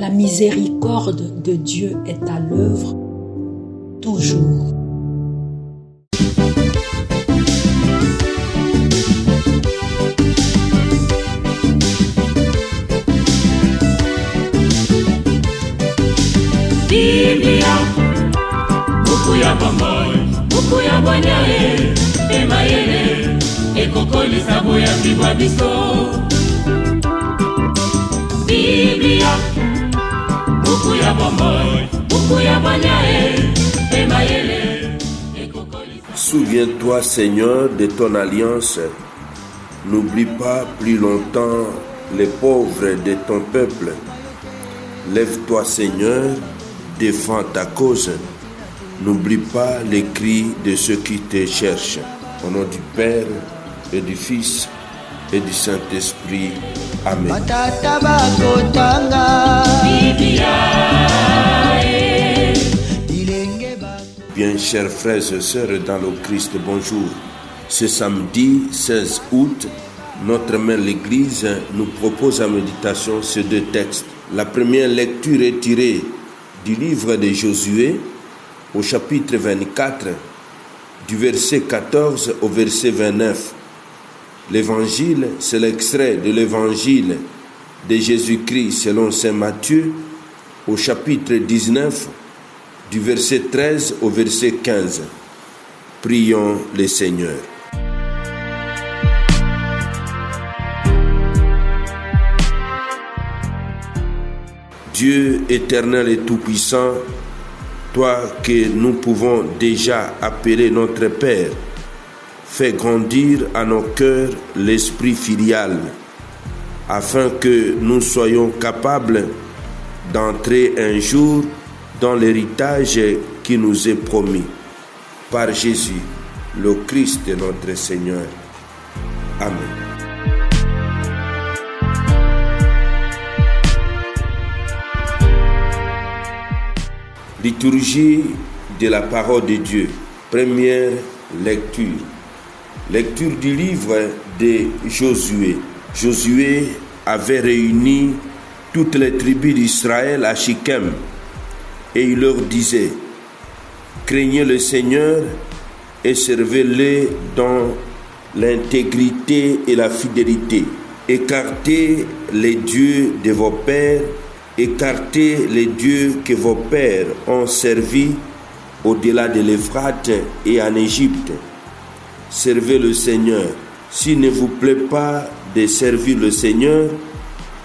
La miséricorde de Dieu est à l'œuvre toujours. Biblia, buku ya bomoi, buku ya bonyae, emayele, ekokolisa boya bibwa biso. Biblia, buku ya bomoi, buku ya bonyae, emayele, ekokolisa. Souviens-toi, Seigneur, de ton alliance. N'oublie pas plus longtemps les pauvres de ton peuple. Lève-toi, Seigneur, défends ta cause. N'oublie pas les cris de ceux qui te cherchent. Au nom du Père et du Fils et du Saint-Esprit. Amen. Bien, chers frères et sœurs dans le Christ, bonjour. Ce samedi 16 août, notre mère l'Église nous propose en méditation ces deux textes. La première lecture est tirée du livre de Josué au chapitre 24, du verset 14 au verset 29. L'évangile, c'est l'extrait de l'évangile de Jésus-Christ selon saint Matthieu au chapitre 19, du verset 13 au verset 15. Prions le Seigneur. Dieu éternel et tout-puissant, toi que nous pouvons déjà appeler notre Père, fais grandir à nos cœurs l'esprit filial, afin que nous soyons capables d'entrer un jour dans l'héritage qui nous est promis. Par Jésus, le Christ notre Seigneur. Amen. Liturgie de la parole de Dieu. Première lecture. Lecture du livre de Josué. Josué avait réuni toutes les tribus d'Israël à Shichem et il leur disait: craignez le Seigneur et servez-le dans l'intégrité et la fidélité. Écartez les dieux de vos pères. Écartez les dieux que vos pères ont servis au-delà de l'Euphrate et en Égypte. Servez le Seigneur. S'il ne vous plaît pas de servir le Seigneur,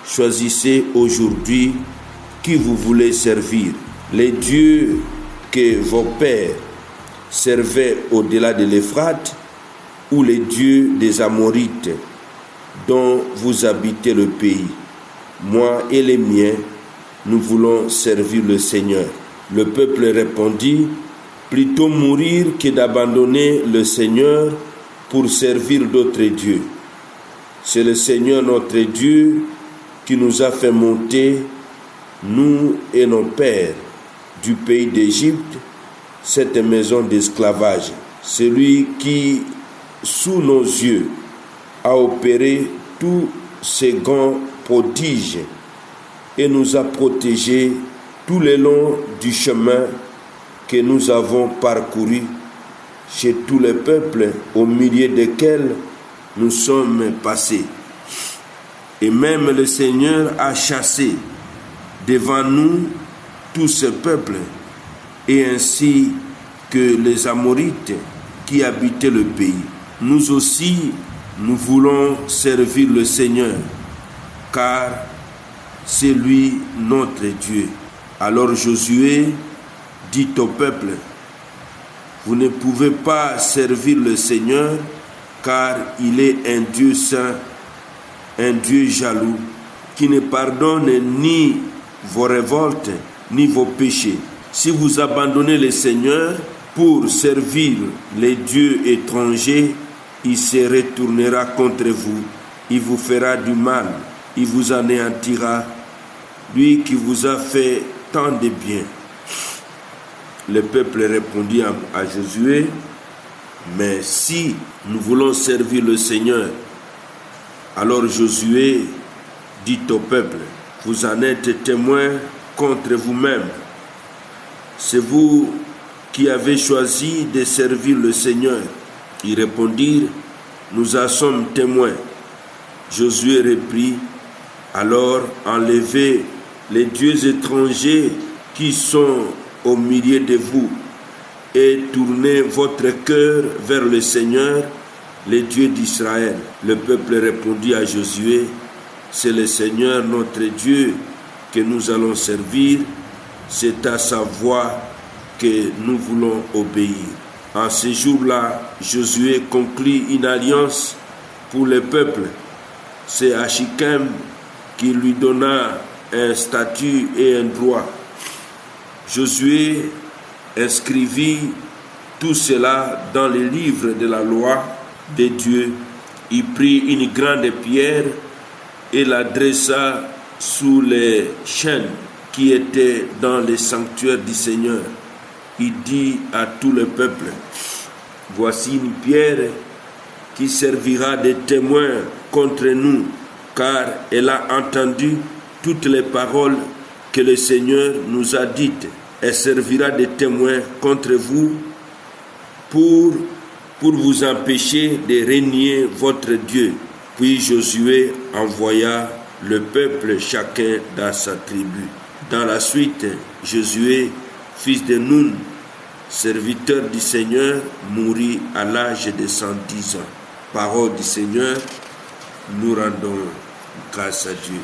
choisissez aujourd'hui qui vous voulez servir. Les dieux que vos pères servaient au-delà de l'Euphrate ou les dieux des Amorites dont vous habitez le pays. Moi et les miens, nous voulons servir le Seigneur. Le peuple répondit: plutôt mourir que d'abandonner le Seigneur pour servir d'autres dieux. C'est le Seigneur notre Dieu qui nous a fait monter, nous et nos pères, du pays d'Égypte, cette maison d'esclavage. Celui qui, sous nos yeux, a opéré tous ces grands prodiges et nous a protégés tout le long du chemin que nous avons parcouru chez tous les peuples au milieu desquels nous sommes passés. Et même le Seigneur a chassé devant nous tous ces peuples, et ainsi que les Amorites qui habitaient le pays. Nous aussi, nous voulons servir le Seigneur, car c'est lui notre Dieu. Alors Josué dit au peuple: vous ne pouvez pas servir le Seigneur, car il est un Dieu saint, un Dieu jaloux, qui ne pardonne ni vos révoltes, ni vos péchés. Si vous abandonnez le Seigneur pour servir les dieux étrangers, il se retournera contre vous, il vous fera du mal, il vous anéantira, lui qui vous a fait tant de bien. Le peuple répondit à Josué: mais si nous voulons servir le Seigneur, alors Josué dit au peuple: vous en êtes témoins contre vous-même. C'est vous qui avez choisi de servir le Seigneur. Ils répondirent, nous en sommes témoins. Josué reprit, alors enlevez les dieux étrangers qui sont au milieu de vous et tournez votre cœur vers le Seigneur, le Dieu d'Israël. Le peuple répondit à Josué, c'est le Seigneur notre Dieu que nous allons servir, c'est à sa voix que nous voulons obéir. En ce jour-là, Josué conclut une alliance pour le peuple. C'est Shichem qui lui donna un statut et un droit. Josué inscrivit tout cela dans le livre de la loi de Dieu. Il prit une grande pierre et la dressa sous les chaînes qui étaient dans le sanctuaire du Seigneur. Il dit à tout le peuple, voici une pierre qui servira de témoin contre nous, car elle a entendu toutes les paroles que le Seigneur nous a dites. Elle servira de témoin contre vous pour vous empêcher de renier votre Dieu. Puis Josué envoya le peuple chacun dans sa tribu. Dans la suite, Josué, fils de Nun, serviteur du Seigneur, mourut à l'âge de 110 ans. Parole du Seigneur, nous rendons grâce à Dieu.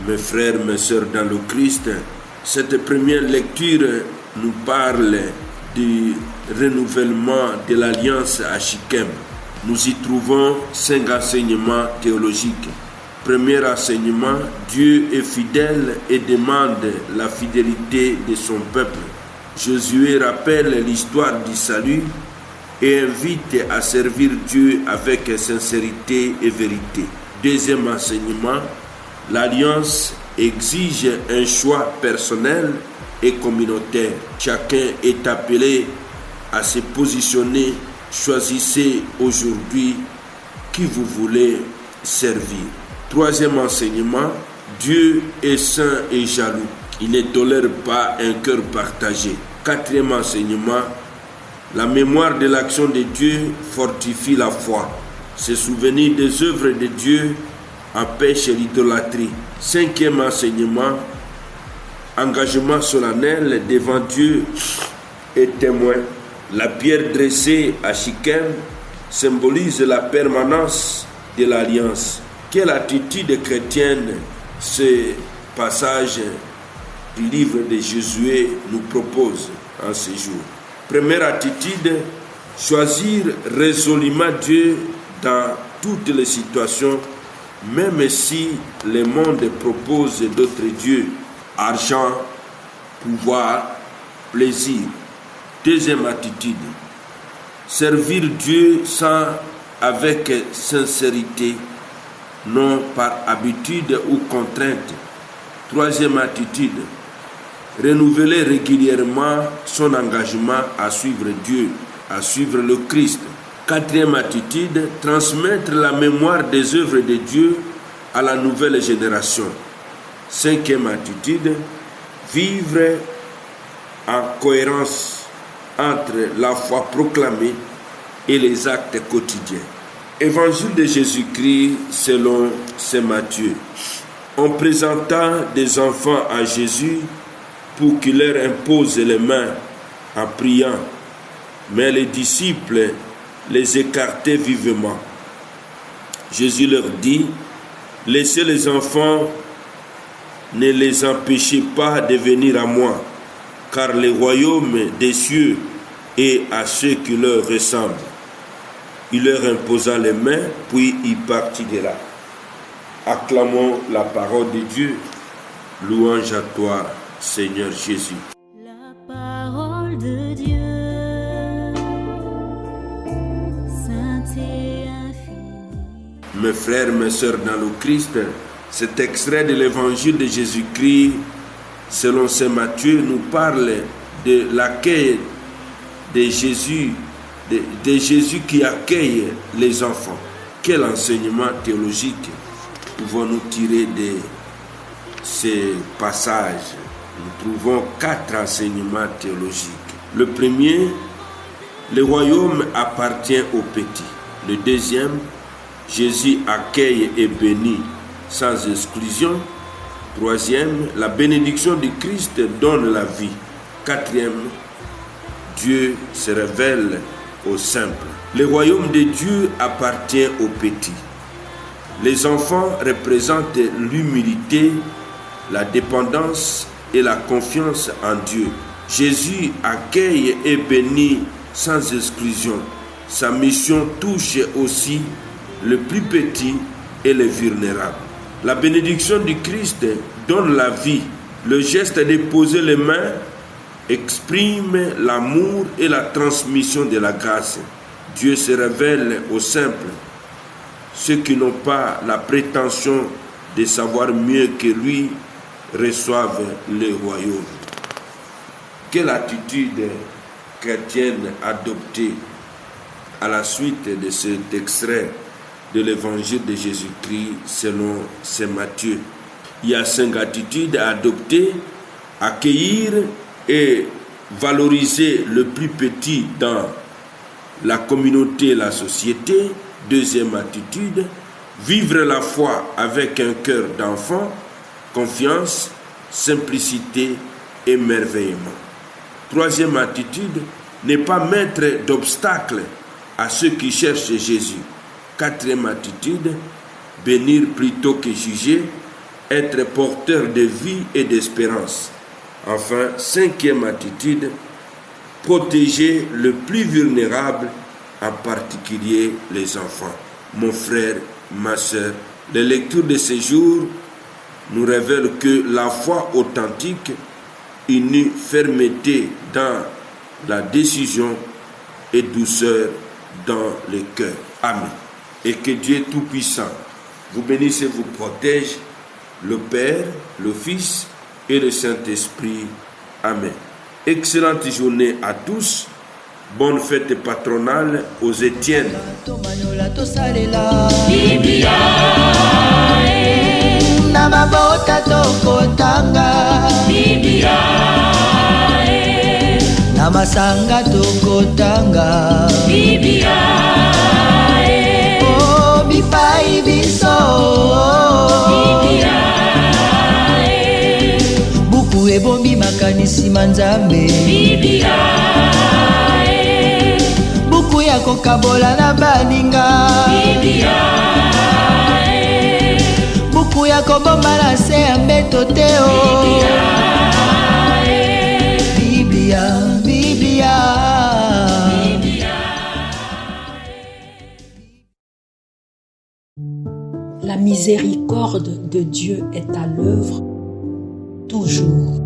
Mes frères, mes sœurs dans le Christ, cette première lecture nous parle du renouvellement de l'alliance à Shichem. Nous y trouvons 5 enseignements théologiques. Premier enseignement, Dieu est fidèle et demande la fidélité de son peuple. Josué rappelle l'histoire du salut et invite à servir Dieu avec sincérité et vérité. Deuxième enseignement, l'alliance exige un choix personnel et communautaire. Chacun est appelé à se positionner. Choisissez aujourd'hui qui vous voulez servir. Troisième enseignement, Dieu est saint et jaloux. Il ne tolère pas un cœur partagé. Quatrième enseignement, la mémoire de l'action de Dieu fortifie la foi. Se souvenir des œuvres de Dieu empêche l'idolâtrie. Cinquième enseignement, engagement solennel devant Dieu et témoin. La pierre dressée à Shichem symbolise la permanence de l'alliance. Quelle attitude chrétienne ce passage du livre de Josué nous propose en ce jour? Première attitude, choisir résolument Dieu dans toutes les situations, même si le monde propose d'autres dieux, argent, pouvoir, plaisir. Deuxième attitude, servir Dieu avec sincérité, non par habitude ou contrainte. Troisième attitude, renouveler régulièrement son engagement à suivre Dieu, à suivre le Christ. Quatrième attitude, transmettre la mémoire des œuvres de Dieu à la nouvelle génération. Cinquième attitude, vivre en cohérence entre la foi proclamée et les actes quotidiens. Évangile de Jésus-Christ selon saint Matthieu. On présenta des enfants à Jésus pour qu'il leur impose les mains en priant, mais les disciples les écartaient vivement. Jésus leur dit, laissez les enfants, ne les empêchez pas de venir à moi, car le royaume des cieux est à ceux qui leur ressemblent. Il leur imposa les mains, puis il partit de là. Acclamons la parole de Dieu. Louange à toi, Seigneur Jésus. La parole de Dieu, sainte et infinie. Mes frères, mes sœurs dans le Christ, cet extrait de l'évangile de Jésus-Christ selon saint Matthieu nous parle de l'accueil de Jésus, de Jésus qui accueille les enfants. Quel enseignement théologique pouvons-nous tirer de ces passages? Nous trouvons 4 enseignements théologiques. Le premier, le royaume appartient aux petits. Le deuxième, Jésus accueille et bénit sans exclusion. Troisième, la bénédiction du Christ donne la vie. Quatrième, Dieu se révèle aux simples. Le royaume de Dieu appartient aux petits. Les enfants représentent l'humilité, la dépendance et la confiance en Dieu. Jésus accueille et bénit sans exclusion. Sa mission touche aussi le plus petit et les vulnérables. La bénédiction du Christ donne la vie. Le geste de poser les mains exprime l'amour et la transmission de la grâce. Dieu se révèle aux simples, ceux qui n'ont pas la prétention de savoir mieux que lui reçoivent le royaume. Quelle attitude chrétienne adopter à la suite de cet extrait de l'évangile de Jésus-Christ selon saint Matthieu? Il y a 5 attitudes à adopter: accueillir et valoriser le plus petit dans la communauté et la société. Deuxième attitude, vivre la foi avec un cœur d'enfant, confiance, simplicité, émerveillement. Troisième attitude, ne pas mettre d'obstacles à ceux qui cherchent Jésus. Quatrième attitude, bénir plutôt que juger, être porteur de vie et d'espérance. Enfin, cinquième attitude, protéger le plus vulnérable, en particulier les enfants. Mon frère, ma soeur, les lectures de ces jours nous révèlent que la foi authentique unit fermeté dans la décision et douceur dans le cœur. Amen. Et que Dieu Tout-Puissant vous bénisse et vous protège, le Père, le Fils et le Saint-Esprit. Amen. Excellente journée à tous. Bonne fête patronale aux Étienne. Biblia, Namabota tokotanga Biblia, Namasanga tokotanga Biblia, Oh bipai biso Biblia, Buku ebombi makanisi manzambe Biblia, Buku ya kokabola na baninga Biblia, Buku ya kobomba na se ya mbeto te o Biblia, Biblia La miséricorde de Dieu est à l'œuvre toujours.